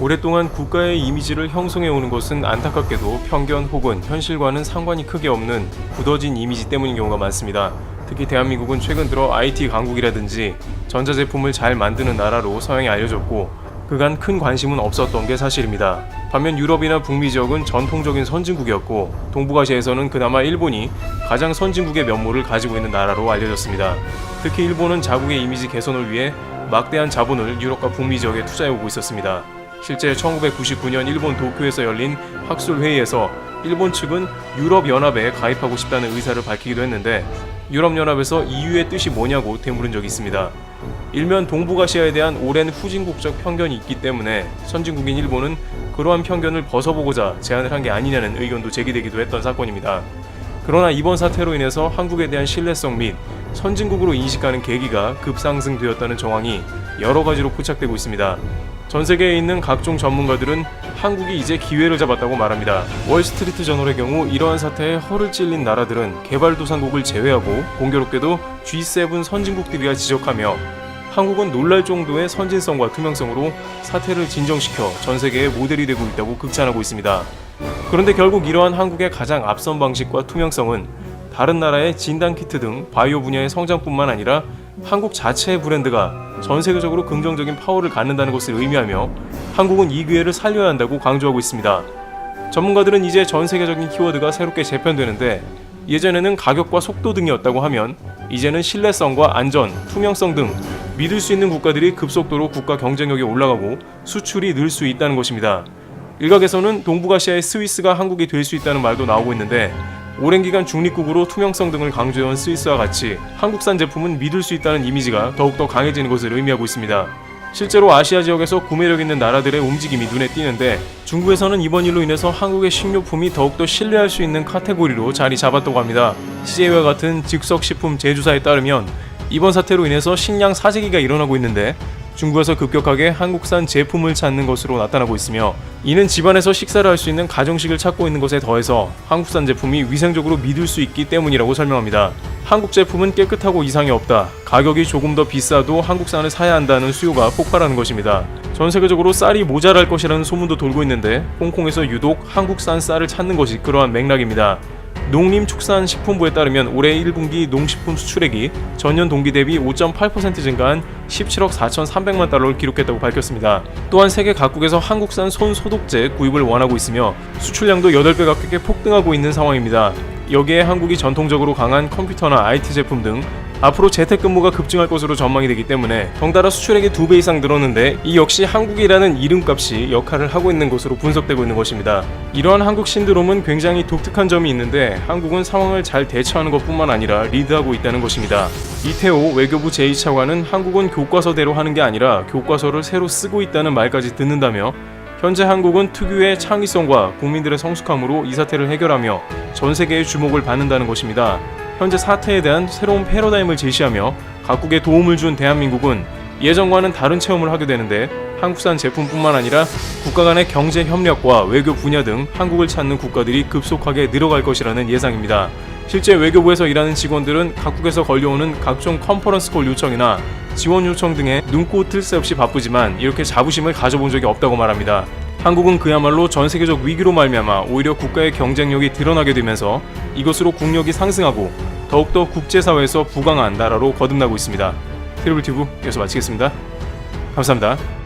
오랫동안 국가의 이미지를 형성해 오는 것은 안타깝게도 편견 혹은 현실과는 상관이 크게 없는 굳어진 이미지 때문인 경우가 많습니다. 특히 대한민국은 최근 들어 IT 강국이라든지 전자제품을 잘 만드는 나라로 서양에 알려졌고 그간 큰 관심은 없었던 게 사실입니다. 반면 유럽이나 북미 지역은 전통적인 선진국이었고 동북아시아에서는 그나마 일본이 가장 선진국의 면모를 가지고 있는 나라로 알려졌습니다. 특히 일본은 자국의 이미지 개선을 위해 막대한 자본을 유럽과 북미 지역에 투자해오고 있었습니다. 실제 1999년 일본 도쿄에서 열린 학술회의에서 일본 측은 유럽연합에 가입하고 싶다는 의사를 밝히기도 했는데 유럽연합에서 EU의 뜻이 뭐냐고 되물은 적이 있습니다. 일면 동북아시아에 대한 오랜 후진국적 편견이 있기 때문에 선진국인 일본은 그러한 편견을 벗어보고자 제안을 한 게 아니냐는 의견도 제기되기도 했던 사건입니다. 그러나 이번 사태로 인해서 한국에 대한 신뢰성 및 선진국으로 인식하는 계기가 급상승되었다는 정황이 여러 가지로 포착되고 있습니다. 전 세계에 있는 각종 전문가들은 한국이 이제 기회를 잡았다고 말합니다. 월스트리트 저널의 경우 이러한 사태에 허를 찔린 나라들은 개발도상국을 제외하고 공교롭게도 G7 선진국들이라 지적하며 한국은 놀랄 정도의 선진성과 투명성으로 사태를 진정시켜 전 세계의 모델이 되고 있다고 극찬하고 있습니다. 그런데 결국 이러한 한국의 가장 앞선 방식과 투명성은 다른 나라의 진단키트 등 바이오 분야의 성장뿐만 아니라 한국 자체의 브랜드가 전 세계적으로 긍정적인 파워를 갖는다는 것을 의미하며 한국은 이 기회를 살려야 한다고 강조하고 있습니다. 전문가들은 이제 전 세계적인 키워드가 새롭게 재편되는데 예전에는 가격과 속도 등이었다고 하면 이제는 신뢰성과 안전, 투명성 등 믿을 수 있는 국가들이 급속도로 국가 경쟁력이 올라가고 수출이 늘 수 있다는 것입니다. 일각에서는 동북아시아의 스위스가 한국이 될 수 있다는 말도 나오고 있는데 오랜 기간 중립국으로 투명성 등을 강조해온 스위스와 같이 한국산 제품은 믿을 수 있다는 이미지가 더욱더 강해지는 것을 의미하고 있습니다. 실제로 아시아 지역에서 구매력 있는 나라들의 움직임이 눈에 띄는데 중국에서는 이번 일로 인해서 한국의 식료품이 더욱더 신뢰할 수 있는 카테고리로 자리 잡았다고 합니다. CJ와 같은 즉석식품 제조사에 따르면 이번 사태로 인해서 식량 사재기가 일어나고 있는데 중국에서 급격하게 한국산 제품을 찾는 것으로 나타나고 있으며 이는 집안에서 식사를 할 수 있는 가정식을 찾고 있는 것에 더해서 한국산 제품이 위생적으로 믿을 수 있기 때문이라고 설명합니다. 한국 제품은 깨끗하고 이상이 없다. 가격이 조금 더 비싸도 한국산을 사야 한다는 수요가 폭발하는 것입니다. 전 세계적으로 쌀이 모자랄 것이라는 소문도 돌고 있는데 홍콩에서 유독 한국산 쌀을 찾는 것이 그러한 맥락입니다. 농림축산식품부에 따르면 올해 1분기 농식품 수출액이 전년 동기 대비 5.8% 증가한 17억 4,300만 달러를 기록했다고 밝혔습니다. 또한 세계 각국에서 한국산 손소독제 구입을 원하고 있으며 수출량도 8배 가깝게 폭등하고 있는 상황입니다. 여기에 한국이 전통적으로 강한 컴퓨터나 IT 제품 등 앞으로 재택근무가 급증할 것으로 전망이 되기 때문에 덩달아 수출액이 2배 이상 늘었는데 이 역시 한국이라는 이름값이 역할을 하고 있는 것으로 분석되고 있는 것입니다. 이러한 한국 신드롬은 굉장히 독특한 점이 있는데 한국은 상황을 잘 대처하는 것뿐만 아니라 리드하고 있다는 것입니다. 이태호 외교부 제2차관은 한국은 교과서대로 하는 게 아니라 교과서를 새로 쓰고 있다는 말까지 듣는다며 현재 한국은 특유의 창의성과 국민들의 성숙함으로 이 사태를 해결하며 전 세계의 주목을 받는다는 것입니다. 현재 사태에 대한 새로운 패러다임을 제시하며 각국에 도움을 준 대한민국은 예전과는 다른 체험을 하게 되는데 한국산 제품뿐만 아니라 국가 간의 경제 협력과 외교 분야 등 한국을 찾는 국가들이 급속하게 늘어갈 것이라는 예상입니다. 실제 외교부에서 일하는 직원들은 각국에서 걸려오는 각종 컨퍼런스 콜 요청이나 지원 요청 등에 눈코 뜰 새 없이 바쁘지만 이렇게 자부심을 가져본 적이 없다고 말합니다. 한국은 그야말로 전 세계적 위기로 말미암아 오히려 국가의 경쟁력이 드러나게 되면서 이것으로 국력이 상승하고 더욱더 국제사회에서 부강한 나라로 거듭나고 있습니다. 트리블 튜브 여기서 마치겠습니다. 감사합니다.